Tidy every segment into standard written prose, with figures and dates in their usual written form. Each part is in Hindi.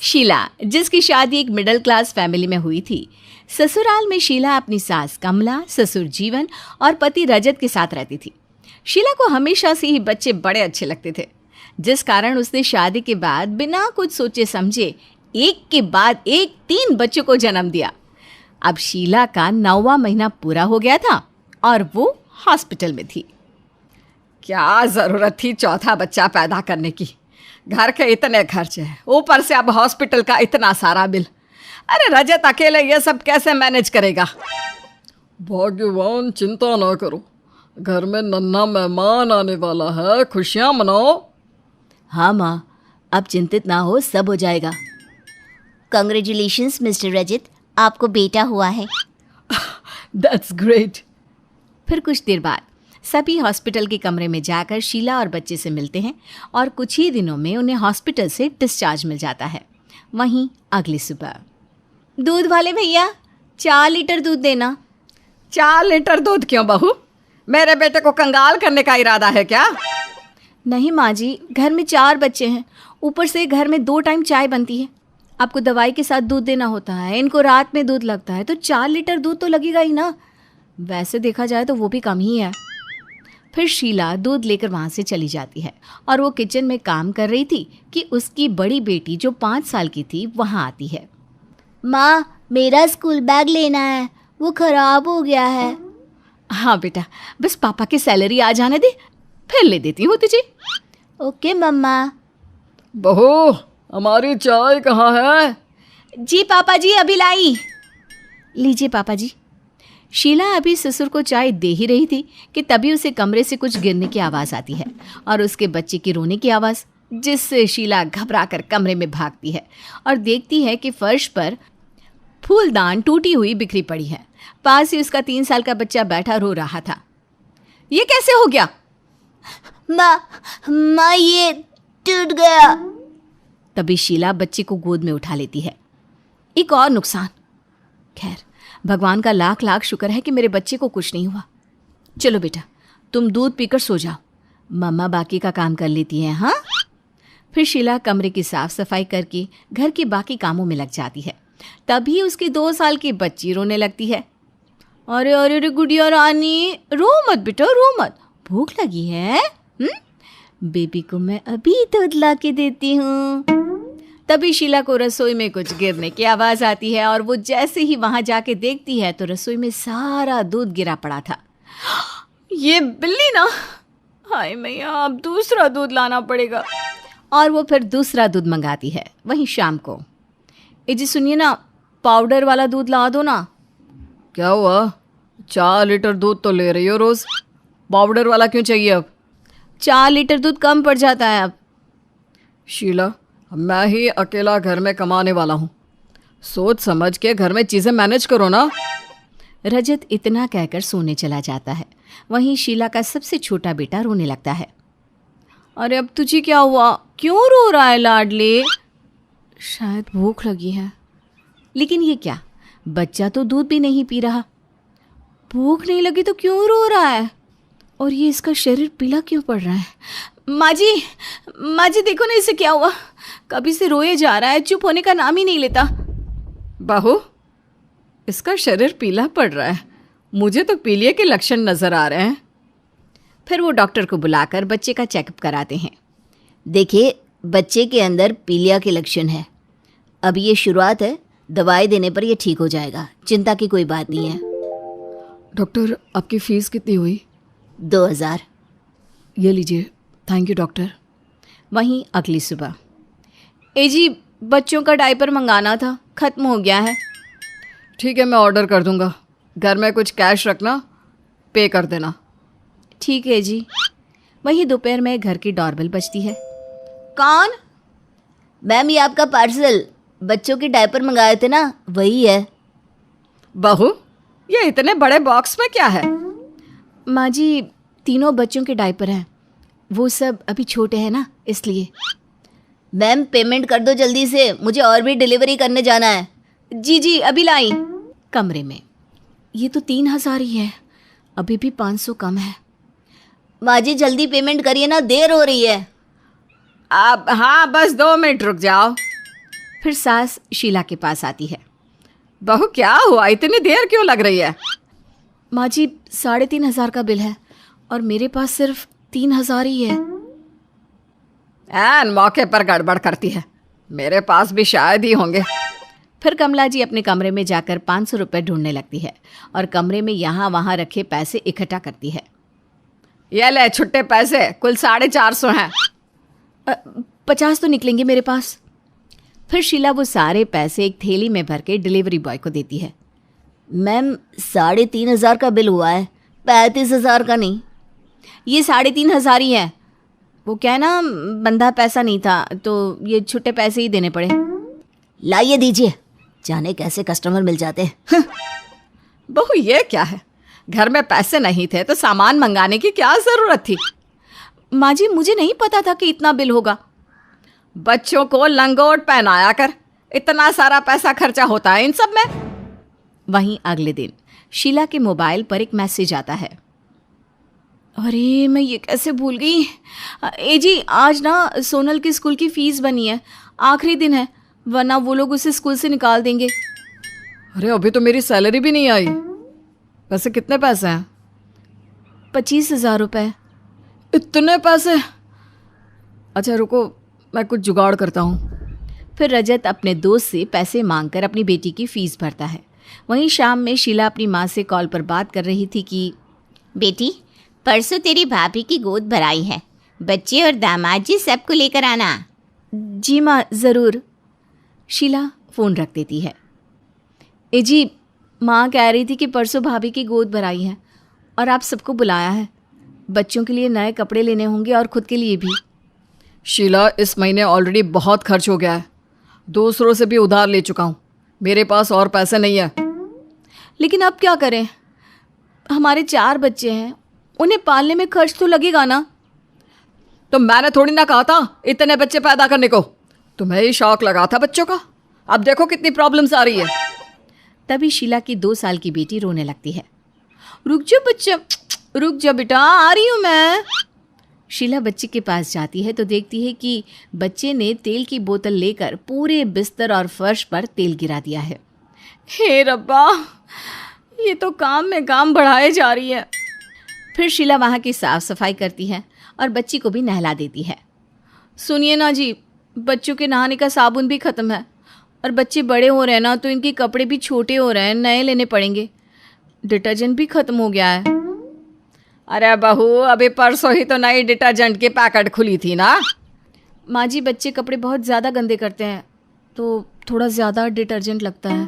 शीला, जिसकी शादी एक मिडिल क्लास फैमिली में हुई थी। ससुराल में शीला अपनी सास कमला, ससुर जीवन और पति रजत के साथ रहती थी। शीला को हमेशा से ही बच्चे बड़े अच्छे लगते थे, जिस कारण उसने शादी के बाद बिना कुछ सोचे समझे एक के बाद एक 3 बच्चों को जन्म दिया। अब शीला का 9वां महीना पूरा हो गया था और वो हॉस्पिटल में थी। क्या ज़रूरत थी चौथा बच्चा पैदा करने की? घर के इतने खर्चे हैं, ऊपर से अब हॉस्पिटल का इतना सारा बिल। अरे रजत अकेले ये सब कैसे मैनेज करेगा? भगवान, चिंता ना करो, घर में नन्हा मेहमान आने वाला है, खुशियाँ मनाओ। हाँ माँ, अब चिंतित ना हो, सब हो जाएगा। कांग्रेचुलेशंस मिस्टर रजत, आपको बेटा हुआ है। That's great. फिर कुछ देर बाद सभी हॉस्पिटल के कमरे में जाकर शीला और बच्चे से मिलते हैं और कुछ ही दिनों में उन्हें हॉस्पिटल से डिस्चार्ज मिल जाता है। वहीं अगली सुबह, दूध वाले भैया 4 लीटर दूध देना। 4 लीटर दूध क्यों बहू? मेरे बेटे को कंगाल करने का इरादा है क्या? नहीं माँ जी, घर में 4 बच्चे हैं, ऊपर से घर में 2 टाइम चाय बनती है। आपको दवाई के साथ दूध देना होता है, इनको रात में दूध लगता है, तो 4 लीटर दूध तो लगेगा ही ना। वैसे देखा जाए तो वो भी कम ही है। फिर शीला दूध लेकर वहाँ से चली जाती है और वो किचन में काम कर रही थी कि उसकी बड़ी बेटी जो 5 साल की थी वहाँ आती है। माँ, मेरा स्कूल बैग लेना है, वो खराब हो गया है। हाँ बेटा, बस पापा की सैलरी आ जाने दे, फिर ले देती हूँ तुझे। ओके मम्मा। बहू, हमारी चाय कहाँ है? जी पापा जी, अभी लाई। लीजिए पापा जी। शीला अभी ससुर को चाय दे ही रही थी कि तभी उसे कमरे से कुछ गिरने की आवाज़ आती है और उसके बच्चे की रोने की आवाज़, जिससे शीला घबराकर कमरे में भागती है और देखती है कि फर्श पर फूलदान टूटी हुई बिखरी पड़ी है। पास ही उसका 3 साल का बच्चा बैठा रो रहा था। ये कैसे हो गया? माँ ये टूट गया। तभी शीला बच्चे को गोद में उठा लेती है। एक और नुकसान। खैर, भगवान का लाख लाख शुक्र है कि मेरे बच्चे को कुछ नहीं हुआ। चलो बेटा, तुम दूध पीकर सो जाओ, मम्मा बाकी का काम कर लेती हैं। हाँ। फिर शीला कमरे की साफ सफाई करके घर के बाकी कामों में लग जाती है। तभी उसकी 2 साल की बच्ची रोने लगती है। अरे अरे अरे गुड़िया रानी, रो मत बेटा, रो मत, भूख लगी है? बेबी को मैं अभी दूध ला के देती हूँ। तभी शीला को रसोई में कुछ गिरने की आवाज़ आती है और वो जैसे ही वहाँ जाके देखती है तो रसोई में सारा दूध गिरा पड़ा था। ये बिल्ली ना, हाय मैया, अब दूसरा दूध लाना पड़ेगा। और वो फिर दूसरा दूध मंगाती है। वहीं शाम को, ए जी सुनिए ना, पाउडर वाला दूध ला दो ना। क्या हुआ? 4 लीटर दूध तो ले रही हो रोज़, पाउडर वाला क्यों चाहिए अब? 4 लीटर दूध कम पड़ जाता है अब। शीला, मैं ही अकेला घर में कमाने वाला हूँ, सोच समझ के घर में चीज़ें मैनेज करो ना। रजत इतना कहकर सोने चला जाता है। वहीं शीला का सबसे छोटा बेटा रोने लगता है। अरे अब तुझे क्या हुआ? क्यों रो रहा है लाडले? शायद भूख लगी है। लेकिन ये क्या, बच्चा तो दूध भी नहीं पी रहा। भूख नहीं लगी तो क्यों रो रहा है? और ये इसका शरीर पीला क्यों पड़ रहा है? माँ जी देखो ना, इसे क्या हुआ? कभी से रोए जा रहा है, चुप होने का नाम ही नहीं लेता। बहू, इसका शरीर पीला पड़ रहा है, मुझे तो पीलिया के लक्षण नज़र आ रहे हैं। फिर वो डॉक्टर को बुलाकर बच्चे का चेकअप कराते हैं। देखिए, बच्चे के अंदर पीलिया के लक्षण है। अब ये शुरुआत है, दवाई देने पर ये ठीक हो जाएगा, चिंता की कोई बात नहीं है। डॉक्टर, आपकी फ़ीस कितनी हुई? 2000। ये लीजिए। Thank you doctor. वहीं अगली सुबह, ए जी बच्चों का डायपर मंगाना था, ख़त्म हो गया है। ठीक है, मैं ऑर्डर कर दूंगा, घर में कुछ कैश रखना, पे कर देना। ठीक है जी। वहीं दोपहर में घर की डोरबेल बजती है। कौन? मैम, ये आपका पार्सल, बच्चों के डायपर मंगाए थे ना, वही है। बहू, ये इतने बड़े बॉक्स में क्या है? माँ जी, 3 बच्चों के डायपर हैं, वो सब अभी छोटे हैं ना, इसलिए। मैम, पेमेंट कर दो जल्दी से, मुझे और भी डिलीवरी करने जाना है। जी अभी लाई। कमरे में, ये तो 3000 ही है, अभी भी 500 कम है। माँ जी जल्दी पेमेंट करिए ना, देर हो रही है। अब हाँ, बस 2 मिनट रुक जाओ। फिर सास शीला के पास आती है। बहू क्या हुआ, इतनी देर क्यों लग रही है? माँ जी 3,500 का बिल है और मेरे पास सिर्फ 3,000 ही है। ऐन मौके पर गड़बड़ करती है, मेरे पास भी शायद ही होंगे। फिर कमला जी अपने कमरे में जाकर 500 रुपये ढूंढने लगती है और कमरे में यहाँ वहाँ रखे पैसे इकट्ठा करती है। ये ले छुट्टे पैसे, कुल 450 हैं। 50 तो निकलेंगे मेरे पास। फिर शीला वो सारे पैसे एक थैली में भर के डिलीवरी बॉय को देती है। मैम 3,500 का बिल हुआ है, 35,000 का नहीं। ये 3,500 ही है। वो क्या है ना, बंधा पैसा नहीं था तो ये छुट्टे पैसे ही देने पड़े। लाइए दीजिए, जाने कैसे कस्टमर मिल जाते हैं। बहू ये क्या है, घर में पैसे नहीं थे तो सामान मंगाने की क्या ज़रूरत थी? माँ जी मुझे नहीं पता था कि इतना बिल होगा। बच्चों को लंगोट पहनाया कर, इतना सारा पैसा खर्चा होता है इन सब में। वहीं अगले दिन शीला के मोबाइल पर एक मैसेज आता है। अरे मैं ये कैसे भूल गई। ए जी आज ना सोनल की स्कूल की फ़ीस बनी है, आखिरी दिन है, वरना वो लोग उसे स्कूल से निकाल देंगे। अरे अभी तो मेरी सैलरी भी नहीं आई। वैसे कितने पैसे हैं? 25,000 रुपये। इतने पैसे? अच्छा रुको, मैं कुछ जुगाड़ करता हूँ। फिर रजत अपने दोस्त से पैसे मांगकर अपनी बेटी की फ़ीस भरता है। वहीं शाम में शीला अपनी माँ से कॉल पर बात कर रही थी कि बेटी परसों तेरी भाभी की गोद भराई है, बच्चे और दामाद जी सबको लेकर आना। जी माँ ज़रूर। शीला फ़ोन रख देती है। ए जी माँ कह रही थी कि परसों भाभी की गोद भराई है और आप सबको बुलाया है। बच्चों के लिए नए कपड़े लेने होंगे और खुद के लिए भी। शीला इस महीने ऑलरेडी बहुत खर्च हो गया है, दूसरों से भी उधार ले चुका हूँ, मेरे पास और पैसे नहीं है। लेकिन अब क्या करें, हमारे 4 बच्चे हैं, उन्हें पालने में खर्च तो लगेगा ना। तो मैंने थोड़ी ना कहा था इतने बच्चे पैदा करने को, तुम्हें ही शौक लगा था बच्चों का। अब देखो कितनी प्रॉब्लम्स आ रही है। तभी शीला की 2 साल की बेटी रोने लगती है। रुक जा बच्चा, रुक जा बेटा, आ रही हूँ मैं। शीला बच्चे के पास जाती है तो देखती है कि बच्चे ने तेल की बोतल लेकर पूरे बिस्तर और फर्श पर तेल गिरा दिया है। हे रब्बा, ये तो काम में काम बढ़ाए जा रही है। फिर शीला वहाँ की साफ सफाई करती है और बच्ची को भी नहला देती है। सुनिए ना जी, बच्चों के नहाने का साबुन भी ख़त्म है और बच्चे बड़े हो रहे हैं ना तो इनके कपड़े भी छोटे हो रहे हैं, नए लेने पड़ेंगे। डिटर्जेंट भी ख़त्म हो गया है। अरे बहू अभी परसों ही तो नई डिटर्जेंट की पैकेट खुली थी ना। माँ जी बच्चे कपड़े बहुत ज़्यादा गंदे करते हैं तो थोड़ा ज़्यादा डिटर्जेंट लगता है।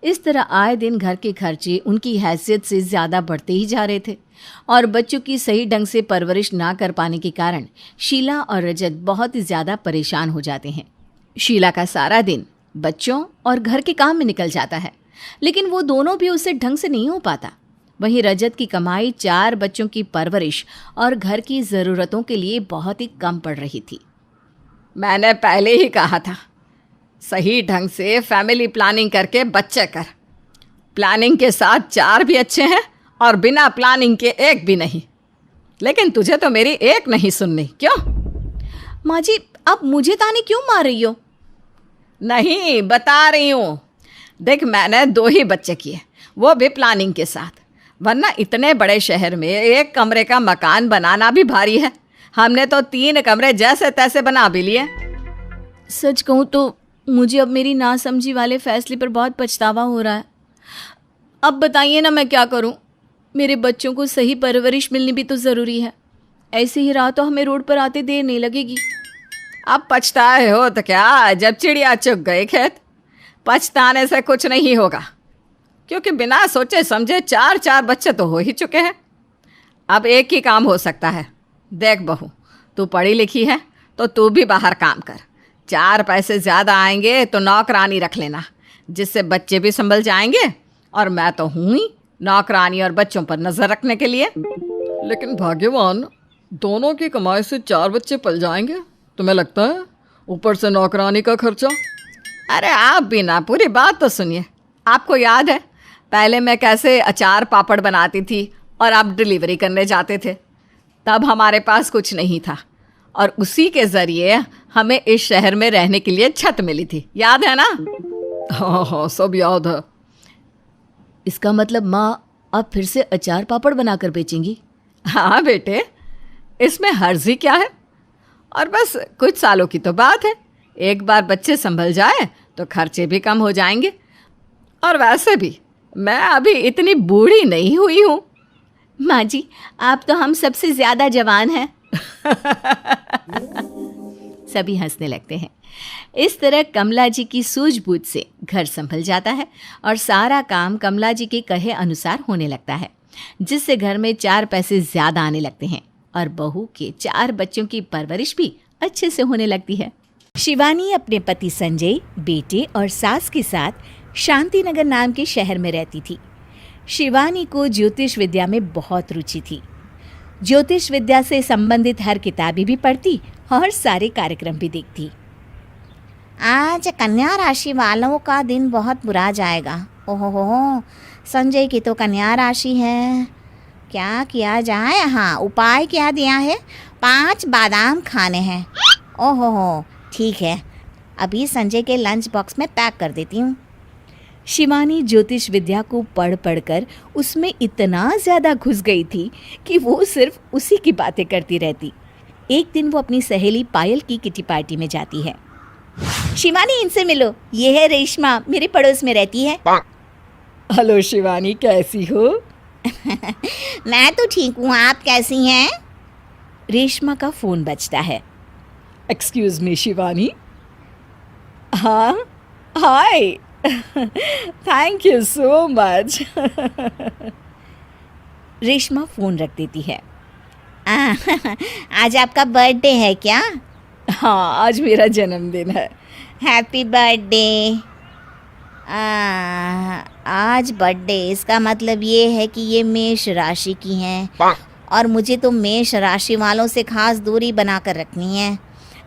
इस तरह आए दिन घर के खर्चे उनकी हैसियत से ज़्यादा बढ़ते ही जा रहे थे और बच्चों की सही ढंग से परवरिश ना कर पाने के कारण शीला और रजत बहुत ही ज़्यादा परेशान हो जाते हैं। शीला का सारा दिन बच्चों और घर के काम में निकल जाता है, लेकिन वो दोनों भी उससे ढंग से नहीं हो पाता। वहीं रजत की कमाई 4 बच्चों की परवरिश और घर की ज़रूरतों के लिए बहुत ही कम पड़ रही थी। मैंने पहले ही कहा था, सही ढंग से फैमिली प्लानिंग करके बच्चे कर। प्लानिंग के साथ 4 भी अच्छे हैं और बिना प्लानिंग के 1 भी नहीं। लेकिन तुझे तो मेरी एक नहीं सुननी, क्यों? माँ जी आप मुझे ताने क्यों मार रही हो? नहीं, बता रही हूँ। देख मैंने 2 ही बच्चे किए, वो भी प्लानिंग के साथ, वरना इतने बड़े शहर में 1 कमरे का मकान बनाना भी भारी है। हमने तो 3 कमरे जैसे तैसे बना भी लिए। सच कहूँ तो मुझे अब मेरी नासमझी वाले फैसले पर बहुत पछतावा हो रहा है। अब बताइए ना मैं क्या करूँ? मेरे बच्चों को सही परवरिश मिलनी भी तो ज़रूरी है। ऐसे ही रहा तो हमें रोड पर आते देर नहीं लगेगी। अब पछताए हो तो क्या, जब चिड़िया चुग गई खेत। पछताने से कुछ नहीं होगा, क्योंकि बिना सोचे समझे 4 बच्चे तो हो ही चुके हैं। अब एक ही काम हो सकता है। देख बहू, तू पढ़ी लिखी है तो तू भी बाहर काम कर। 4 पैसे ज़्यादा आएंगे तो नौकरानी रख लेना, जिससे बच्चे भी संभल जाएंगे और मैं तो हूँ ही नौकरानी और बच्चों पर नज़र रखने के लिए। लेकिन भाग्यवान, दोनों की कमाई से 4 बच्चे पल जाएंगे तुम्हें लगता है? ऊपर से नौकरानी का खर्चा। अरे आप भी ना, पूरी बात तो सुनिए। आपको याद है पहले मैं कैसे अचार पापड़ बनाती थी और आप डिलीवरी करने जाते थे? तब हमारे पास कुछ नहीं था और उसी के ज़रिए हमें इस शहर में रहने के लिए छत मिली थी, याद है ना? हाँ हाँ, सब याद है। इसका मतलब माँ आप फिर से अचार पापड़ बनाकर बेचेंगी? हाँ बेटे, इसमें हर्जी क्या है? और बस कुछ सालों की तो बात है। एक बार बच्चे संभल जाए तो खर्चे भी कम हो जाएंगे। और वैसे भी मैं अभी इतनी बूढ़ी नहीं हुई हूँ। माँ जी, आप तो हम सबसे ज्यादा जवान हैं। सभी हंसने लगते हैं। इस तरह कमला जी की सूझबूझ से घर संभल जाता है और सारा काम कमला जी के कहे अनुसार होने लगता है, जिससे घर में 4 पैसे ज्यादा आने लगते हैं और बहू के 4 बच्चों की परवरिश भी अच्छे से होने लगती है। शिवानी अपने पति संजय, बेटे और सास के साथ शांतिनगर नाम के शहर में रहती थी। शिवानी को ज्योतिष विद्या में बहुत रुचि थी। ज्योतिष विद्या से संबंधित हर किताबें भी पढ़ती और सारे कार्यक्रम भी देखती। आज कन्या राशि वालों का दिन बहुत बुरा जाएगा। ओहो हो, संजय की तो कन्या राशि है। क्या किया जाए? हाँ, उपाय क्या दिया है? 5 बादाम खाने हैं। ओहो हो, ठीक है, अभी संजय के लंच बॉक्स में पैक कर देती हूँ। शिवानी ज्योतिष विद्या को पढ़ पढ़कर उसमें इतना ज़्यादा घुस गई थी कि वो सिर्फ उसी की बातें करती रहती। एक दिन वो अपनी सहेली पायल की किटी पार्टी में जाती है। शिवानी, इनसे मिलो, ये है रेशमा, मेरे पड़ोस में रहती है। हेलो शिवानी, कैसी हो? मैं तो ठीक हूँ, आप कैसी हैं? रेशमा का फ़ोन बजता है। Excuse me Shivani. हाँ, hi, thank you so much. Reshma phone रख देती है। आज आपका बर्थडे है क्या? हाँ, आज मेरा जन्मदिन है। Happy birthday. आज बर्थडे, इसका मतलब ये है कि ये मेष राशि की हैं और मुझे तो मेष राशि वालों से खास दूरी बनाकर रखनी है।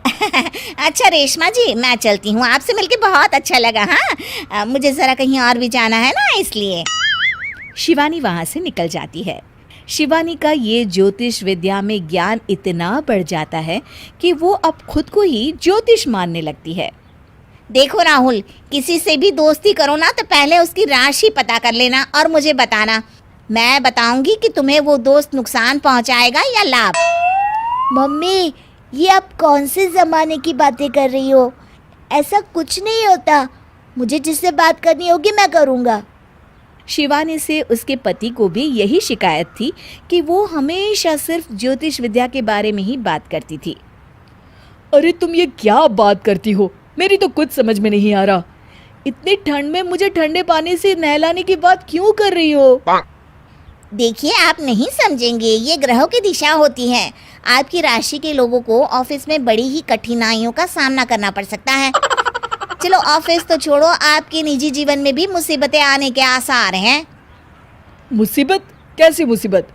अच्छा रेशमा जी, मैं चलती हूँ, आपसे मिलके बहुत अच्छा लगा। हाँ, मुझे ज़रा कहीं और भी जाना है ना, इसलिए। शिवानी वहाँ से निकल जाती है। शिवानी का ये ज्योतिष विद्या में ज्ञान इतना बढ़ जाता है कि वो अब खुद को ही ज्योतिष मानने लगती है। देखो राहुल, किसी से भी दोस्ती करो ना तो पहले उसकी राशि पता कर लेना और मुझे बताना। मैं बताऊंगी कि तुम्हें वो दोस्त नुकसान पहुंचाएगा या लाभ। मम्मी, ये आप कौन से ज़माने की बातें कर रही हो? ऐसा कुछ नहीं होता, मुझे जिससे बात करनी होगी मैं करूँगा। शिवानी से उसके पति को भी यही शिकायत थी कि वो हमेशा सिर्फ ज्योतिष विद्या के बारे में ही बात करती थी। अरे तुम ये क्या बात करती हो? मेरी तो कुछ समझ में नहीं आ रहा। इतनी ठंड में मुझे ठंडे पानी से नहलाने की बात क्यों कर रही हो? देखिए, आप नहीं समझेंगे, ये ग्रहों की दिशा होती है। आपकी राशि के लोगों को ऑफिस में बड़ी ही कठिनाइयों का सामना करना पड़ सकता है। चलो ऑफिस तो छोड़ो, आपके निजी जीवन में भी मुसीबतें आने के आसार हैं। मुसीबत? कैसी मुसीबत?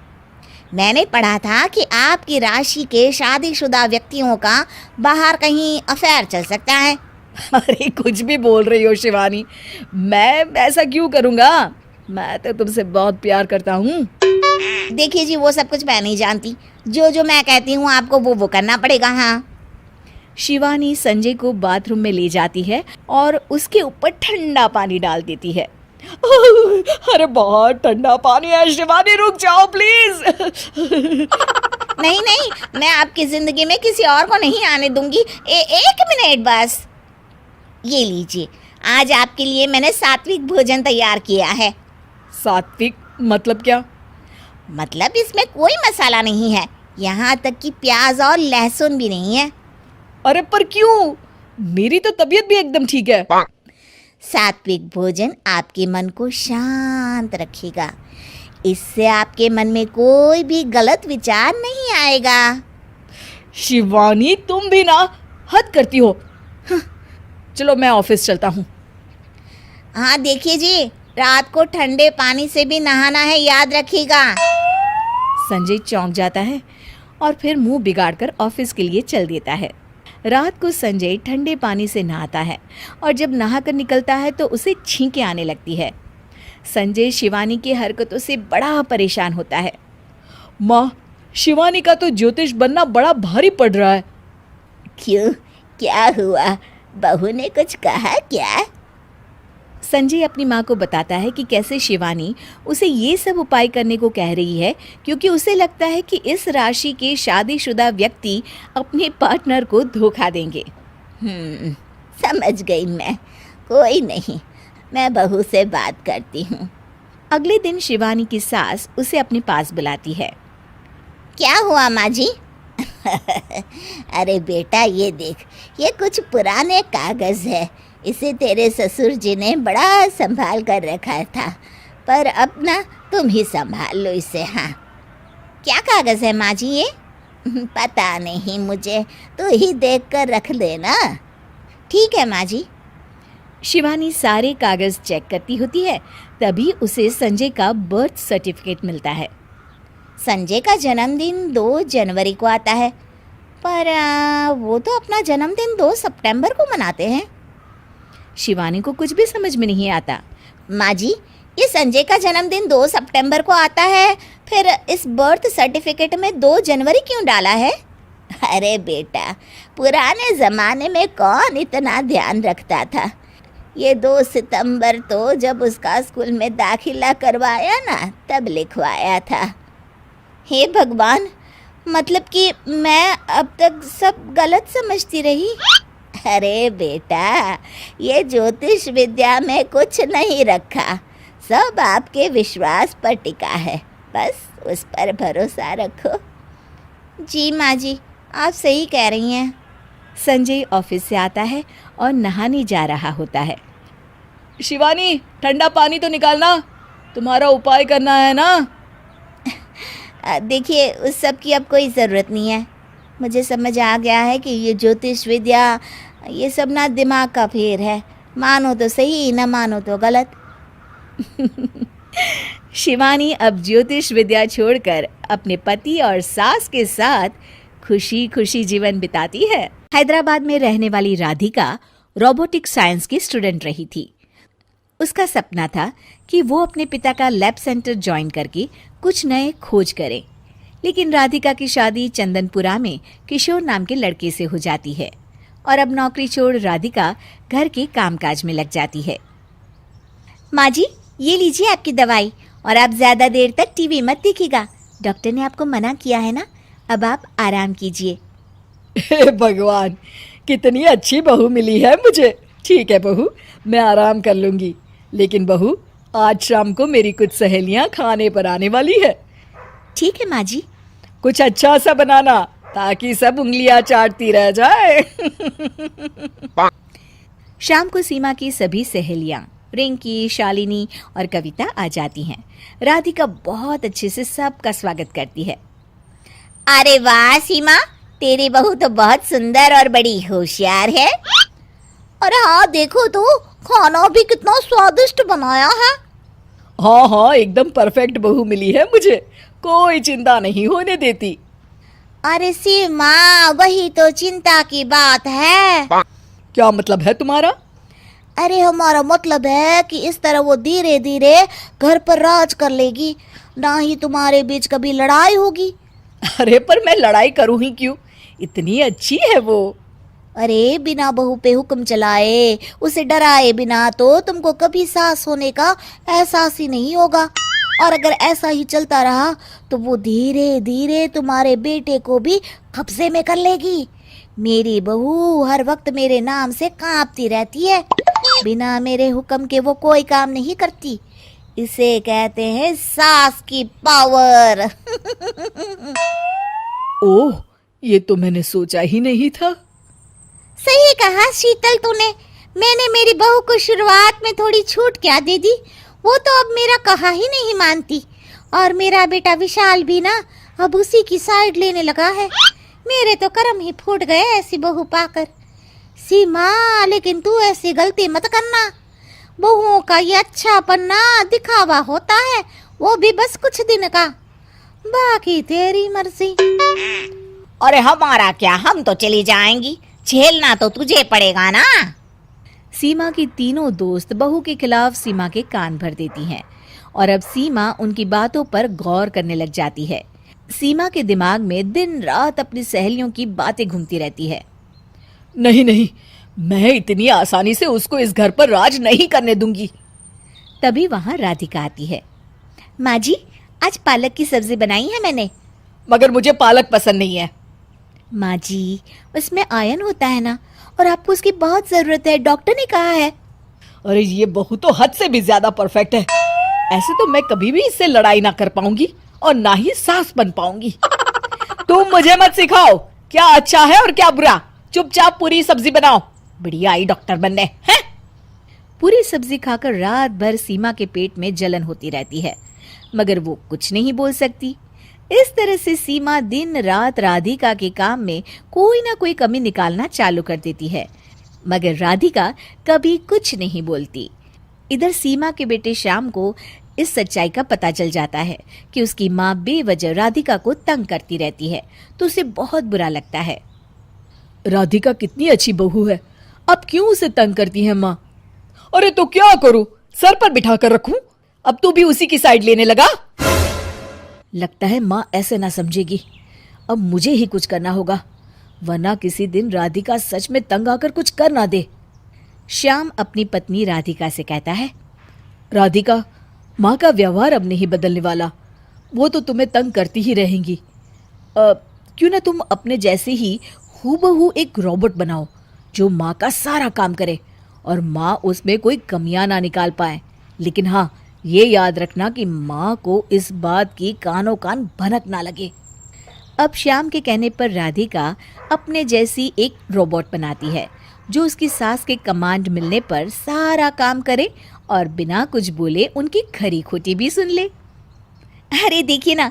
मैंने पढ़ा था कि आपकी राशि के शादीशुदा व्यक्तियों का बाहर कहीं अफेयर चल सकता है। अरे कुछ भी बोल रही हो शिवानी, मैं ऐसा क्यों करूँगा? मैं तो तुमसे बहुत प्यार करता हूँ। देखिए जी, वो सब कुछ मैं नहीं जानती, जो मैं कहती हूँ आपको वो करना पड़ेगा। हाँ, शिवानी संजय को बाथरूम में ले जाती है और उसके ऊपर ठंडा पानी डाल देती है। अरे बहुत ठंडा पानी है शिवानी, रुक जाओ प्लीज। नहीं, मैं आपकी जिंदगी में किसी और को नहीं आने दूंगी। एक मिनट बस। ये लीजिए, आज आपके लिए मैंने सात्विक भोजन तैयार किया है। सात्विक मतलब क्या? मतलब इसमें कोई मसाला नहीं है, यहाँ तक कि प्याज और लहसुन भी नहीं है। अरे पर क्यों? मेरी तो तबीयत भी एकदम ठीक है। सात्विक भोजन आपके मन को शांत रखेगा, इससे आपके मन में कोई भी गलत विचार नहीं आएगा। शिवानी, तुम भी ना हद करती हो। चलो मैं ऑफिस चलता हूँ। हाँ देखिए जी, रात को ठंडे पानी से भी नहाना है, याद रखिएगा। संजय चौंक जाता है और फिर मुंह बिगाड़कर ऑफिस के लिए चल देता है। रात को संजय ठंडे पानी से नहाता है और जब नहाकर निकलता है तो उसे छींकें आने लगती है। संजय शिवानी की हरकतों से बड़ा परेशान होता है। माँ, शिवानी का तो ज्योतिष बनना बड़ा भारी पड़ रहा है। क्यों, क्या हुआ, बहू ने कुछ कहा क्या? संजय अपनी माँ को बताता है कि कैसे शिवानी उसे ये सब उपाय करने को कह रही है क्योंकि उसे लगता है कि इस राशि के शादीशुदा व्यक्ति अपने पार्टनर को धोखा देंगे। समझ गई मैं, कोई नहीं, मैं बहू से बात करती हूँ। अगले दिन शिवानी की सास उसे अपने पास बुलाती है। क्या हुआ माँ जी? अरे बेटा ये देख, ये कुछ पुराने कागज़ है, इसे तेरे ससुर जी ने बड़ा संभाल कर रखा था, पर अब ना तुम ही संभाल लो इसे। हाँ, क्या कागज़ है माँ जी ये? पता नहीं मुझे, तू ही देख कर रख लेना। ठीक है माँ जी। शिवानी सारे कागज चेक करती होती है, तभी उसे संजय का बर्थ सर्टिफिकेट मिलता है। संजय का जन्मदिन 2 जनवरी को आता है, पर वो तो अपना जन्मदिन 2 सितंबर को मनाते हैं। शिवानी को कुछ भी समझ में नहीं आता। माँ जी, ये संजय का जन्मदिन 2 सितंबर को आता है, फिर इस बर्थ सर्टिफिकेट में 2 जनवरी क्यों डाला है? अरे बेटा, पुराने ज़माने में कौन इतना ध्यान रखता था। ये 2 सितंबर तो जब उसका स्कूल में दाखिला करवाया ना, तब लिखवाया था। हे भगवान, मतलब कि मैं अब तक सब गलत समझती रही। अरे बेटा, ये ज्योतिष विद्या में कुछ नहीं रखा, सब आपके विश्वास पर टिका है, बस उस पर भरोसा रखो। जी माँ जी, आप सही कह रही हैं। संजय ऑफिस से आता है और नहाने जा रहा होता है। शिवानी, ठंडा पानी तो निकालना, तुम्हारा उपाय करना है ना। देखिए, उस सब की अब कोई ज़रूरत नहीं है। मुझे समझ आ गया है कि ये ज्योतिष विद्या, ये सब ना दिमाग का फेर है, मानो तो सही, न मानो तो गलत। शिवानी अब ज्योतिष विद्या छोड़कर अपने पति और सास के साथ खुशी खुशी जीवन बिताती है। हैदराबाद में रहने वाली राधिका रोबोटिक साइंस की स्टूडेंट रही थी। उसका सपना था कि वो अपने पिता का लैब सेंटर ज्वाइन करके कुछ नए खोज करे, लेकिन राधिका की शादी चंदनपुरा में किशोर नाम के लड़के से हो जाती है और अब नौकरी छोड़ राधिका घर के कामकाज में लग जाती है। माँ जी, ये लीजिए आपकी दवाई, और आप ज़्यादा देर तक टीवी मत देखिएगा, डॉक्टर ने आपको मना किया है ना। अब आप आराम कीजिए। हे भगवान, कितनी अच्छी बहू मिली है मुझे। ठीक है बहू, मैं आराम कर लूँगी, लेकिन बहू, आज शाम को मेरी कुछ सहेलियाँ खाने पर आने वाली है। ठीक है माँ जी। कुछ अच्छा सा बनाना, ताकि सब उंगलियां चाटती रह जाए। शाम को सीमा की सभी सहेलियां रिंकी, शालिनी और कविता आ जाती हैं। राधिका बहुत अच्छे से सबका स्वागत करती है। अरे वाह सीमा, तेरी बहू तो बहुत सुंदर और बड़ी होशियार है। और हाँ, देखो तो खाना भी कितना स्वादिष्ट बनाया है। हाँ हाँ, एकदम परफेक्ट बहू मिली है मुझे, कोई चिंता नहीं होने देती। अरे सीमा, वही तो चिंता की बात है। क्या मतलब है तुम्हारा? अरे हमारा मतलब है कि इस तरह वो धीरे धीरे घर पर राज कर लेगी, ना ही तुम्हारे बीच कभी लड़ाई होगी। अरे पर मैं लड़ाई करूँ ही क्यों, इतनी अच्छी है वो। अरे बिना बहू पे हुक्म चलाए, उसे डराए बिना तो तुमको कभी सास होने का एहसास ही नहीं होगा। और अगर ऐसा ही चलता रहा तो वो धीरे धीरे तुम्हारे बेटे को भी कब्जे में कर लेगी। मेरी बहू हर वक्त मेरे नाम से कांपती रहती है, बिना मेरे हुक्म के वो कोई काम नहीं करती। इसे कहते हैं सास की पावर। ओह, ये तो मैंने सोचा ही नहीं था। सही कहा शीतल तूने। मैंने मेरी बहू को शुरुआत में थोड़ी छूट क्या दे दी, वो तो अब मेरा कहा ही नहीं मानती। और मेरा बेटा विशाल भी ना अब उसी की साइड लेने लगा है। मेरे तो कर्म ही फूट गए ऐसी बहू पाकर। सीमा, लेकिन तू ऐसी गलती मत करना। बहुओं का ये अच्छा पन्ना दिखावा होता है, वो भी बस कुछ दिन का, बाकी तेरी मर्जी। अरे हमारा क्या, हम तो चली जाएंगी, झेलना तो तुझे पड़ेगा ना। सीमा की तीनों दोस्त बहू के खिलाफ सीमा के कान भर देती हैं और अब सीमा उनकी बातों पर गौर करने लग जाती है। सीमा के दिमाग में दिन रात अपनी सहेलियों की बातें घूमती रहती है। नहीं नहीं, मैं इतनी आसानी से उसको इस घर पर राज नहीं करने दूंगी। तभी वहां राधिका आती है। माँ जी, आज पालक की सब्जी बनाई है मैंने। मगर मुझे पालक पसंद नहीं है। माँ जी, उसमें आयरन होता है ना, और आपको उसकी बहुत जरूरत है, डॉक्टर ने कहा है। अरे ये बहू तो हद से भी ज्यादा परफेक्ट है। ऐसे तो मैं कभी भी इससे लड़ाई ना कर पाऊंगी और ना ही सास बन पाऊंगी। तुम मुझे मत सिखाओ क्या अच्छा है और क्या बुरा। चुपचाप पूरी सब्जी बनाओ, बढ़िया आई डॉक्टर बनने हैं। पूरी सब्जी खाकर रात भर सीमा के पेट में जलन होती रहती है, मगर वो कुछ नहीं बोल सकती। इस तरह से सीमा दिन रात राधिका के काम में कोई ना कोई कमी निकालना चालू कर देती है, मगर राधिका कभी कुछ नहीं बोलती। इधर सीमा के बेटे श्याम को इस सच्चाई का पता चल जाता है कि उसकी माँ बेवजह राधिका को तंग करती रहती है, तो उसे बहुत बुरा लगता है। राधिका कितनी अच्छी बहू है, अब क्यों उसे तंग करती है माँ? अरे तो क्या करूं, सर पर बिठा कर रखूं? अब तू भी उसी की साइड लेने लगा। लगता है माँ ऐसे ना समझेगी, अब मुझे ही कुछ करना होगा, वरना किसी दिन राधिका सच में तंग आकर कुछ कर ना दे। श्याम अपनी पत्नी राधिका से कहता है। राधिका, माँ का व्यवहार अब नहीं बदलने वाला, वो तो तुम्हें तंग करती ही रहेंगी। क्यों ना तुम अपने जैसे ही हूबहू एक रोबोट बनाओ जो माँ का सारा काम करे और माँ उसमें कोई कमियां ना निकाल पाए। लेकिन हाँ, ये याद रखना कि माँ को इस बात की कानों कान भनक ना लगे। अब श्याम के कहने पर राधिका अपने जैसी एक रोबोट बनाती है जो उसकी सास के कमांड मिलने पर सारा काम करे और बिना कुछ बोले उनकी खरी खोटी भी सुन ले। अरे देखिए ना,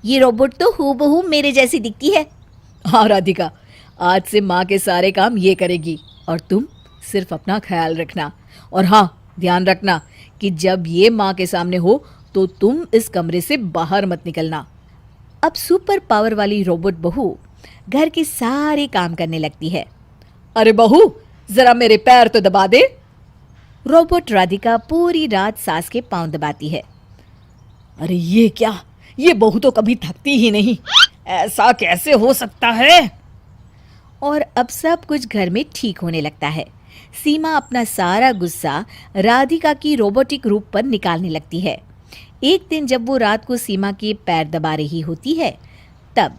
ये रोबोट तो हूबहू मेरे जैसी दिखती है। हाँ राधिका, आज से माँ के सारे काम ये करेगी और तुम सिर्फ अपना ख्याल रखना। और हाँ, ध्यान रखना कि जब ये माँ के सामने हो तो तुम इस कमरे से बाहर मत निकलना। अब सुपर पावर वाली रोबोट बहू घर के सारे काम करने लगती है। अरे बहू, जरा मेरे पैर तो दबा दे। रोबोट राधिका पूरी रात सास के पांव दबाती है। अरे ये क्या, ये बहू तो कभी थकती ही नहीं, ऐसा कैसे हो सकता है? और अब सब कुछ घर में ठीक होने लगता है। सीमा अपना सारा गुस्सा राधिका की रोबोटिक रूप पर निकालने लगती है। एक दिन जब वो रात को सीमा के पैर दबा रही होती है तब,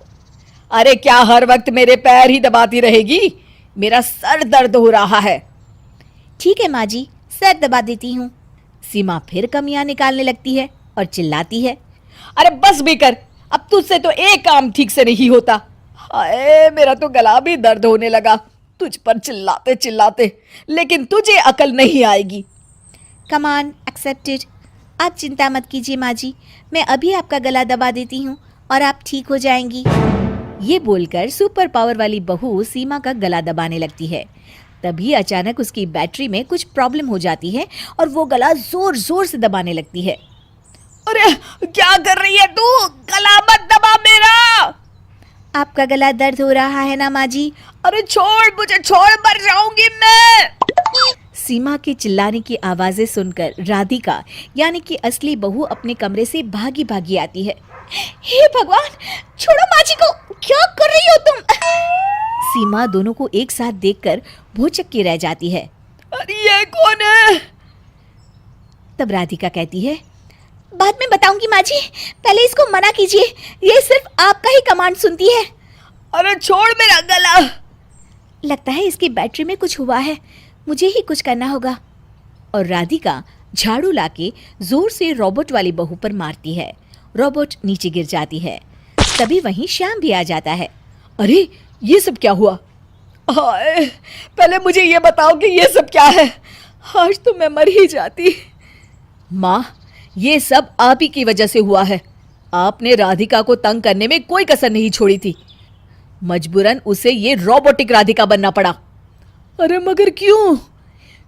अरे क्या हर वक्त मेरे पैर ही दबाती रहेगी? मेरा सर दर्द हो रहा है। ठीक है माँ जी, सर दबा देती हूँ। सीमा फिर कमियां निकालने लगती है और चिल्लाती है। अरे बस भी कर, अब तुझसे तो एक काम ठीक से नहीं होता। हाय, मेरा तो गला भी दर्द होने लगा तुझ पर चिल्लाते चिल्लाते, लेकिन तुझे अकल नहीं आएगी। कमान एक्सेप्टेड। आप चिंता मत कीजिए माँ जी, मैं अभी आपका गला दबा देती हूँ और आप ठीक हो जाएंगी। ये बोलकर सुपर पावर वाली बहू सीमा का गला दबाने लगती है। तभी अचानक उसकी बैटरी में कुछ प्रॉब्लम हो जाती है और वो गला जोर जोर से दबाने लगती है। अरे क्या कर रही है तू? गला मत दबा मेरा। आपका गला दर्द हो रहा है ना माँ जी? अरे छोड़ मुझे, छोड़, मर जाऊंगी मैं। सीमा के चिल्लाने की आवाजें सुनकर राधिका यानी कि असली बहू अपने कमरे से भागी भागी आती है। हे भगवान, छोड़ो माँ जी को, क्या कर रही हो तुम? सीमा दोनों को एक साथ देखकर भौचक्की की रह जाती है। अरे ये कौन है? तब राधिका कहती है, बाद में बताऊंगी माँ जी, पहले इसको मना कीजिए, ये सिर्फ आपका ही कमांड सुनती है। अरे छोड़ मेरा गला। लगता है इसकी बैटरी में कुछ हुआ है, मुझे ही कुछ करना होगा। और राधिका झाड़ू लाके जोर से रोबोट वाली बहू पर मारती है। रोबोट नीचे गिर जाती है। तभी वहीं श्याम भी आ जाता है। अरे ये सब क्या हुआ? हाय, पहले मुझे ये बताओ कि ये सब क्या है। आज तो मैं मर ही जाती। माँ, ये सब आप ही की वजह से हुआ है। आपने राधिका को तंग करने में कोई कसर नहीं छोड़ी थी, मजबूरन उसे ये रोबोटिक राधिका बनना पड़ा। अरे मगर क्यों?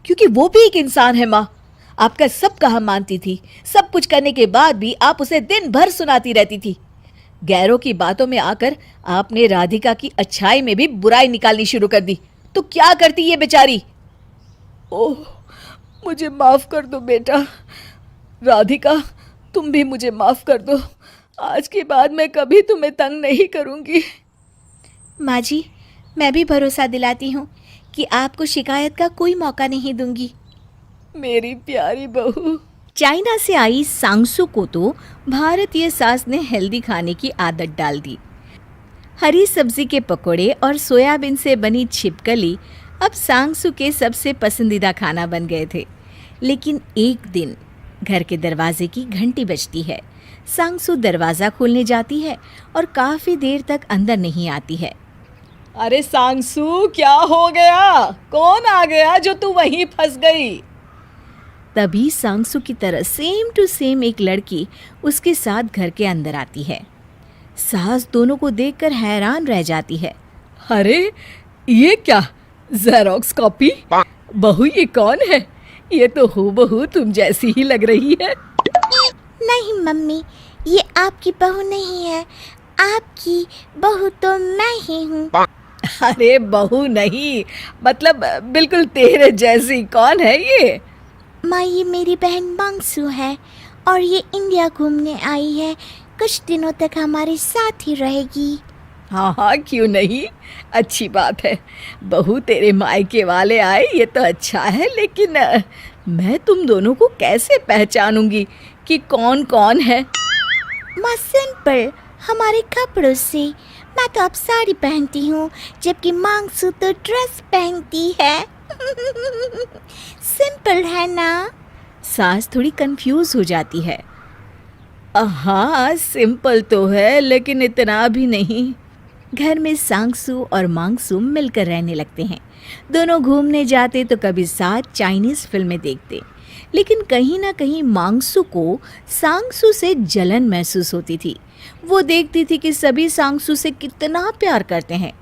क्योंकि वो भी एक इंसान है माँ, आपका सब कहा मानती थी। सब कुछ करने के बाद भी आप उसे दिन भर सुनाती रहती थी। गैरों की बातों में आकर आपने राधिका की अच्छाई में भी बुराई निकालनी शुरू कर दी, तो क्या करती ये बेचारी? ओह, मुझे माफ कर दो बेटा। राधिका, तुम भी मुझे माफ कर दो। आज के बाद मैं कभी तुम्हें तंग नहीं करूंगी। माँ जी, मैं भी भरोसा दिलाती हूँ कि आपको शिकायत का कोई मौका नहीं दूंगी। मेरी प्यारी बहू। चाइना से आई सांगसू को तो भारतीय सास ने हेल्दी खाने की आदत डाल दी। हरी सब्जी के पकोड़े और सोयाबीन से बनी छिपकली अब सांगसू के सबसे पसंदीदा खाना बन गए थे। लेकिन एक दिन घर के दरवाजे की घंटी बजती है। सांगसू दरवाज़ा खोलने जाती है और काफ़ी देर तक अंदर नहीं आती है। अरे सांगसू, क्या हो गया? कौन आ गया जो तू वहीं फंस गई? तभी सांगसू की तरह सेम टू सेम एक लड़की उसके साथ घर के अंदर आती है। सास दोनों को देखकर हैरान रह जाती है। अरे ये क्या, जेरोक्स कॉपी? बहू ये कौन है? ये तो हूबहू तुम जैसी ही लग रही है। नहीं मम्मी, ये आपकी बहू नहीं है, आपकी बहू तो मैं ही हूँ। अरे बहू नहीं, मतलब बिल्कुल तेरे जैसी। कौन है ये? माँ, ये मेरी बहन मांगसू है और ये इंडिया घूमने आई है। कुछ दिनों तक हमारे साथ ही रहेगी। हाँ हाँ, क्यों नहीं, अच्छी बात है। बहू तेरे मायके वाले आए ये तो अच्छा है, लेकिन मैं तुम दोनों को कैसे पहचानूंगी कि कौन कौन है? माँ सिंपल, हमारे कपड़ों से। मैं तो अब साड़ी पहनती हूँ, जबकि मांगसू तो ड्रेस पहनती है। सिंपल है ना? सास थोड़ी कंफ्यूज हो जाती है। हाँ सिंपल तो है, लेकिन इतना भी नहीं। घर में सांगसू और मांगसू मिलकर रहने लगते हैं। दोनों घूमने जाते तो कभी साथ चाइनीज़ फिल्में देखते, लेकिन कहीं ना कहीं मांगसू को सांगसू से जलन महसूस होती थी। वो देखती थी कि सभी सांगसू से कितना प्यार करते हैं।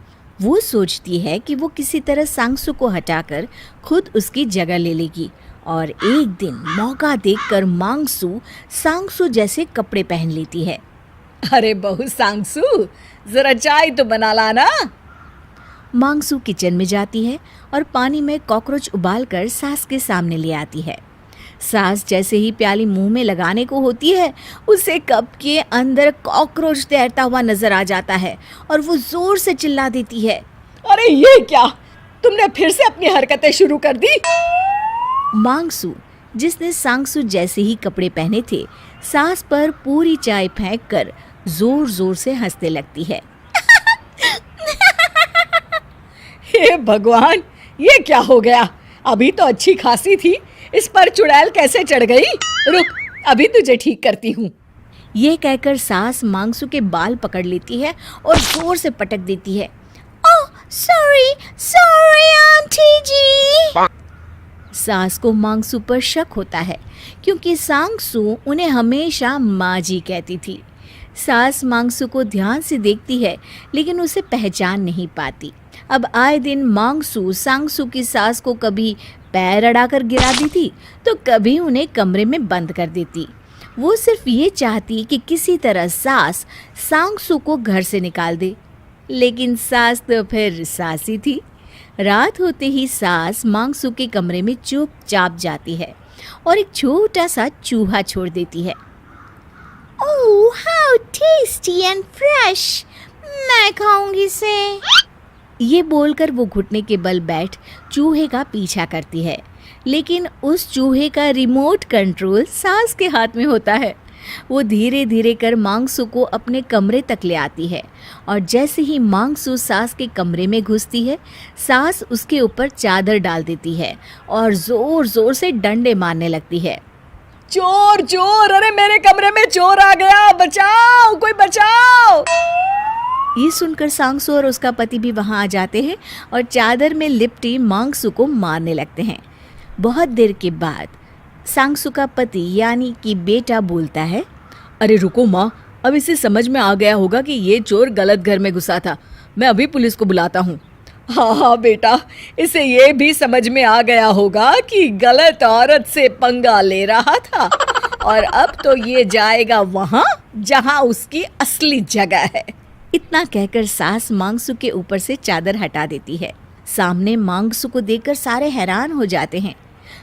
वो सोचती है कि वो किसी तरह सांगसू को हटाकर खुद उसकी जगह ले लेगी, और एक दिन मौका देखकर मांगसू सांगसू जैसे कपड़े पहन लेती है। अरे बहू सांगसू, जरा चाय तो बना लाना। मांगसू किचन में जाती है और पानी में कॉकरोच उबालकर सास के सामने ले आती है। सास जैसे ही प्याली मुंह में लगाने को होती है, उसे कप के अंदर कॉकरोच तैरता हुआ नजर आ जाता है और वो जोर से चिल्ला देती है। अरे ये क्या, तुमने फिर से अपनी हरकतें शुरू कर दी? मांगसू, जिसने सांगसू जैसे ही कपड़े पहने थे, सास पर पूरी चाय फेंक कर जोर जोर से हंसने लगती है। हे भगवान, ये क्या हो गया? अभी तो अच्छी खासी थी, इस पर चुड़ैल कैसे चढ़ गई? रुक, अभी तुझे ठीक करती हूँ। ये कहकर सास मांगसू के बाल पकड़ लेती है और जोर से पटक देती है। ओह सॉरी सॉरी आंटी जी। सास को मांगसू पर शक होता है, क्योंकि सांगसू उन्हें हमेशा माँ जी कहती थी। सास मांगसू को ध्यान से देखती है, लेकिन उसे पहचान नहीं पाती। अब आए दिन मांगसू सांगसू की सास को कभी पैर अड़ाकर गिरा देती, तो कभी उन्हें कमरे में बंद कर देती। वो सिर्फ ये चाहती कि किसी तरह सास सांगसू को घर से निकाल दे, लेकिन सास तो फिर सास ही थी। रात होते ही सास मांगसू के कमरे में चुपचाप जाती है और एक छोटा सा चूहा छोड़ देती है। Oh how tasty and fresh, मैं खाऊंगी इसे। ये बोलकर वो घुटने के बल बैठ चूहे का पीछा करती है, लेकिन उस चूहे का रिमोट कंट्रोल सास के हाथ में होता है। वो धीरे धीरे कर मांगसू को अपने कमरे तक ले आती है, और जैसे ही मांगसू सास के कमरे में घुसती है, सास उसके ऊपर चादर डाल देती है और जोर जोर से डंडे मारने लगती है। चोर चोर, अरे मेरे कमरे में चोर आ गया, बचाओ, कोई बचाओ। ये सुनकर सांगसू और उसका पति भी वहां आ जाते हैं और चादर में लिपटी मांगसू को मारने लगते हैं। बहुत देर के बाद सांगसू का पति यानी कि बेटा बोलता है, अरे रुको माँ, अब इसे समझ में आ गया होगा कि ये चोर गलत घर में घुसा था। मैं अभी पुलिस को बुलाता हूँ। हाँ हाँ बेटा, इसे ये भी समझ में आ गया होगा कि गलत औरत से पंगा ले रहा था, और अब तो ये जाएगा वहाँ जहाँ उसकी असली जगह है। इतना कहकर सास मांगसू के ऊपर से चादर हटा देती है। सामने मांगसू को देखकर सारे हैरान हो जाते हैं।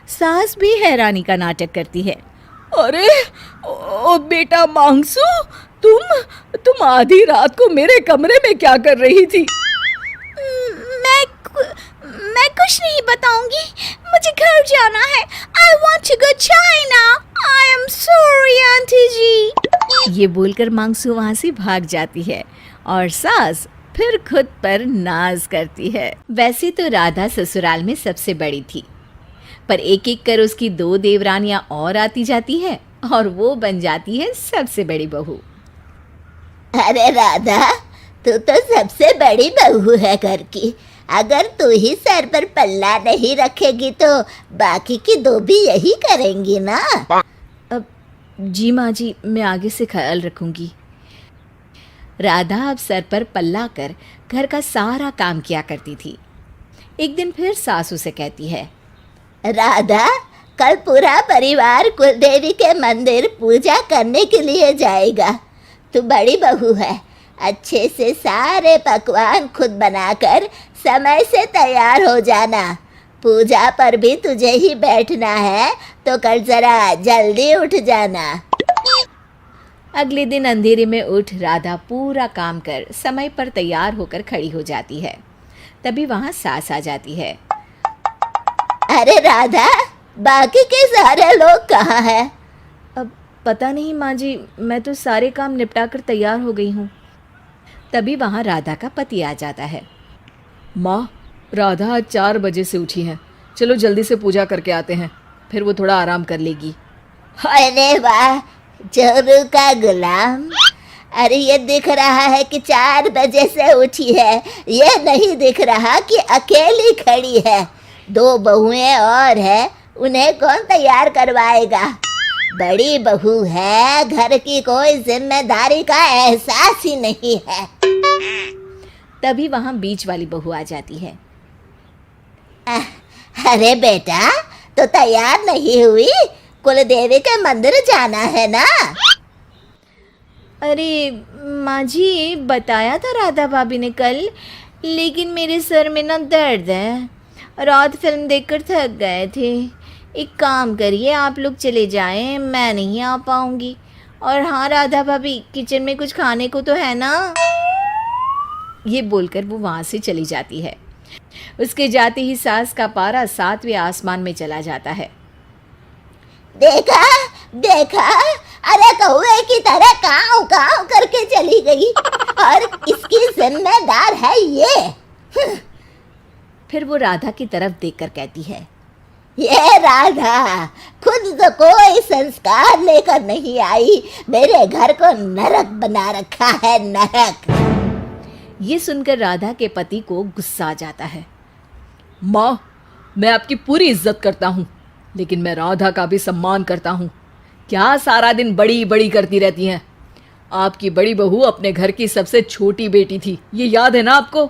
सास भी हैरानी का नाटक करती है। अरे ओ बेटा मांगसू, तुम आधी रात को मेरे कमरे में क्या कर रही थी? मैं कुछ नहीं बताऊंगी, मुझे घर जाना है। I want to go China. I am sorry aunty ji. ये बोलकर मांगसू वहाँ से भाग जाती है और सास फिर खुद पर नाज करती है। वैसे तो राधा ससुराल में सबसे बड़ी थी, पर एक एक कर उसकी 2 देवरानियां और आती जाती है और वो बन जाती है सबसे बड़ी बहू। अरे राधा, तू तो सबसे बड़ी बहू है घर की। अगर तू ही सर पर पल्ला नहीं रखेगी तो बाकी की 2 भी यही करेंगी ना। अब जी माँ जी, मैं आगे से ख्याल रखूंगी। राधा अब सर पर पल्ला कर घर का सारा काम किया करती थी। एक दिन फिर सासू से कहती है, राधा, कल पूरा परिवार कुलदेवी के मंदिर पूजा करने के लिए जाएगा। तू बड़ी बहू है, अच्छे से सारे पकवान खुद बनाकर समय से तैयार हो जाना। पूजा पर भी तुझे ही बैठना है, तो कल जरा जल्दी उठ जाना। अगले दिन अंधेरे में उठ राधा पूरा काम कर समय पर तैयार होकर खड़ी हो जाती है। तभी वहाँ सास आ जाती है। अरे राधा, बाकी के सारे लोग कहाँ हैं? अब पता नहीं माँ जी, मैं तो सारे काम निपटा कर तैयार हो गई हूँ। तभी वहाँ राधा का पति आ जाता है। माँ, राधा आज 4 बजे से उठी है, चलो जल्दी से पूजा करके आते हैं, फिर वो थोड़ा आराम कर लेगी। अरे वाह, जोरू का गुलाम। अरे ये दिख रहा है कि 4 बजे से उठी है, ये नहीं दिख रहा कि अकेली खड़ी है। 2 बहुएं और है, उन्हें कौन तैयार करवाएगा? बड़ी बहू है, घर की कोई जिम्मेदारी का एहसास ही नहीं है। तभी वहाँ बीच वाली बहू आ जाती है। अरे बेटा, तो तैयार नहीं हुई? कुलदेवी के मंदिर जाना है ना? अरे माँ जी, बताया था राधा भाभी ने कल, लेकिन मेरे सर में ना दर्द है। रात फिल्म देखकर थक गए थे। एक काम करिए, आप लोग चले जाएं, मैं नहीं आ पाऊंगी। और हाँ राधा भाभी, किचन में कुछ खाने को तो है ना? ये बोलकर वो वहाँ से चली जाती है। उसके जाते ही सास का पारा 7वें आसमान में चला जाता है। देखा देखा, अरे कौवे की तरह काव काव करके चली गई, और इसकी जिम्मेदार है ये। फिर वो राधा की तरफ देखकर कहती है, ये राधा खुद तो कोई संस्कार लेकर नहीं आई, मेरे घर को नरक बना रखा है, नरक। ये सुनकर राधा के पति को गुस्सा आ जाता है। माँ, मैं आपकी पूरी इज्जत करता हूँ, लेकिन मैं राधा का भी सम्मान करता हूँ। क्या सारा दिन बड़ी बड़ी करती रहती हैं? आपकी बड़ी बहू अपने घर की सबसे छोटी बेटी थी, ये याद है ना आपको?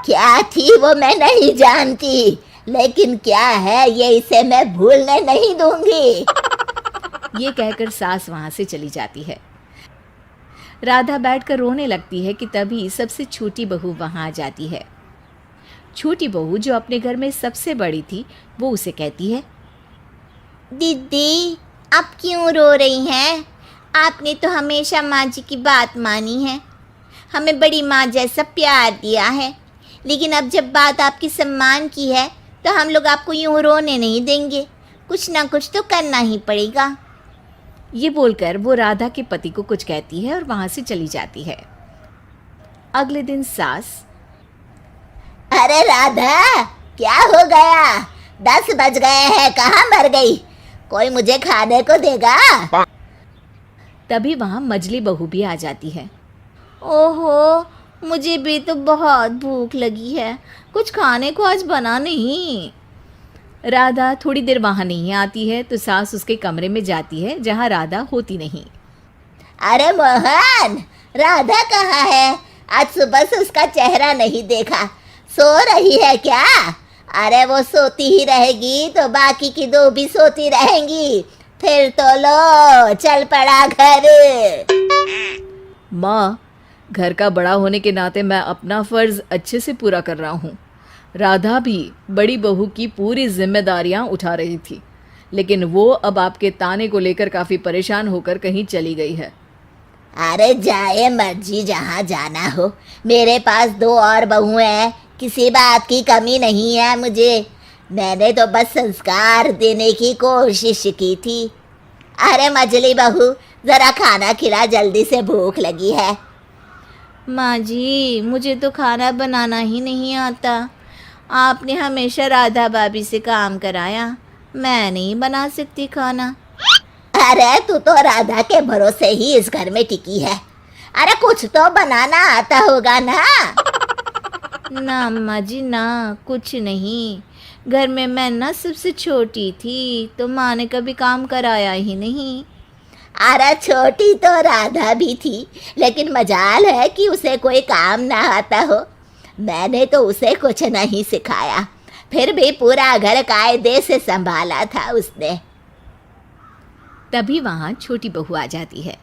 क्या थी वो मैं नहीं जानती, लेकिन क्या है ये इसे मैं भूलने नहीं दूंगी। ये कहकर सास वहाँ से चली जाती है। राधा बैठकर रोने लगती है कि तभी सबसे छोटी बहू वहाँ आ जाती है। छोटी बहू, जो अपने घर में सबसे बड़ी थी, वो उसे कहती है, दीदी, आप क्यों रो रही हैं? आपने तो हमेशा माँ जी की बात मानी है, हमें बड़ी माँ जैसा प्यार दिया है, लेकिन अब जब बात आपकी सम्मान की है तो हम लोग आपको यूँ रोने नहीं देंगे, कुछ ना कुछ तो करना ही पड़ेगा। ये बोलकर वो राधा के पति को कुछ कहती है और वहाँ से चली जाती है। अगले दिन सास, अरे राधा, क्या हो गया? 10 बज गए हैं, कहाँ मर गई? कोई मुझे खाने को देगा? तभी वहाँ मजली बहू भी आ जाती है। ओहो, मुझे भी तो बहुत भूख लगी है, कुछ खाने को आज बना नहीं। राधा थोड़ी देर वहाँ नहीं आती है तो सास उसके कमरे में जाती है जहाँ राधा होती नहीं। अरे मोहन, राधा कहाँ है? आज सुबह से उसका चेहरा नहीं देखा। सो रही है क्या? अरे वो सोती ही रहेगी तो बाकी की 2 भी सोती रहेंगी, फिर तो लो चल पड़ा घर। माँ, घर का बड़ा होने के नाते मैं अपना फर्ज अच्छे से पूरा कर रहा हूँ। राधा भी बड़ी बहू की पूरी जिम्मेदारियाँ उठा रही थी, लेकिन वो अब आपके ताने को लेकर काफ़ी परेशान होकर कहीं चली गई है। अरे जाए मर्जी, जहाँ जाना हो। मेरे पास 2 और बहुएं हैं, किसी बात की कमी नहीं है मुझे। मैंने तो बस संस्कार देने की कोशिश की थी। अरे मजली बहू, जरा खाना खिला, जल्दी से भूख लगी है। माँ जी, मुझे तो खाना बनाना ही नहीं आता। आपने हमेशा राधा भाभी से काम कराया, मैं नहीं बना सकती खाना। अरे तू तो राधा के भरोसे ही इस घर में टिकी है। अरे कुछ तो बनाना आता होगा ना। ना अम्मा जी ना, कुछ नहीं। घर में मैं ना सबसे छोटी थी, तो माँ ने कभी काम कराया ही नहीं। अरे छोटी तो राधा भी थी, लेकिन मजाल है कि उसे कोई काम ना आता हो। मैंने तो उसे कुछ नहीं सिखाया, फिर भी पूरा घर कायदे से संभाला था उसने। तभी वहाँ छोटी बहू आ जाती है।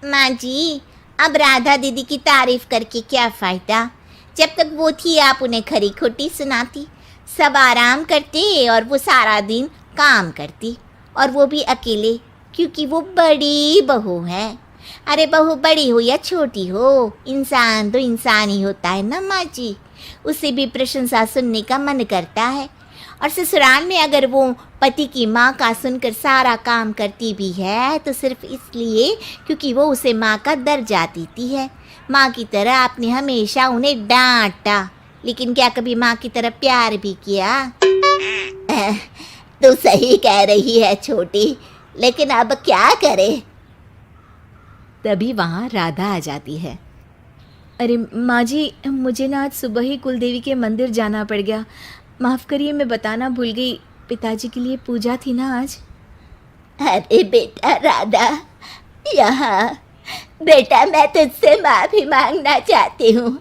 माँ जी, अब राधा दीदी की तारीफ करके क्या फ़ायदा। जब तक वो थी आप उन्हें खरी खोटी सुनाती, सब आराम करते और वो सारा दिन काम करती, और वो भी अकेले, क्योंकि वो बड़ी बहू है। अरे बहू बड़ी हो या छोटी हो, इंसान तो इंसान ही होता है ना माँ जी। उसे भी प्रशंसा सुनने का मन करता है। और ससुराल में अगर वो पति की माँ का सुनकर सारा काम करती भी है तो सिर्फ इसलिए क्योंकि वो उसे माँ का दर्जा देती है। माँ की तरह आपने हमेशा उन्हें डांटा, लेकिन क्या कभी माँ की तरह प्यार भी किया? तू सही कह रही है छोटी, लेकिन अब क्या करे। तभी वहाँ राधा आ जाती है। अरे माँ जी, मुझे ना आज सुबह ही कुलदेवी के मंदिर जाना पड़ गया, माफ़ करिए, मैं बताना भूल गई। पिताजी के लिए पूजा थी ना आज। अरे बेटा राधा, यहाँ बेटा, मैं तुझसे माफ़ी मांगना चाहती हूँ।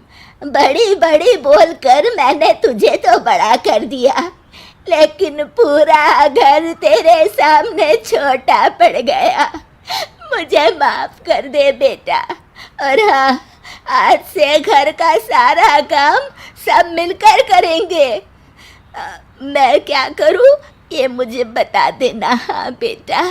बड़ी बड़ी बोलकर मैंने तुझे तो बड़ा कर दिया, लेकिन पूरा घर तेरे सामने छोटा पड़ गया। मुझे माफ़ कर दे बेटा। और हाँ, आज से घर का सारा काम सब मिलकर करेंगे। मैं क्या करूँ ये मुझे बता देना। हाँ बेटा।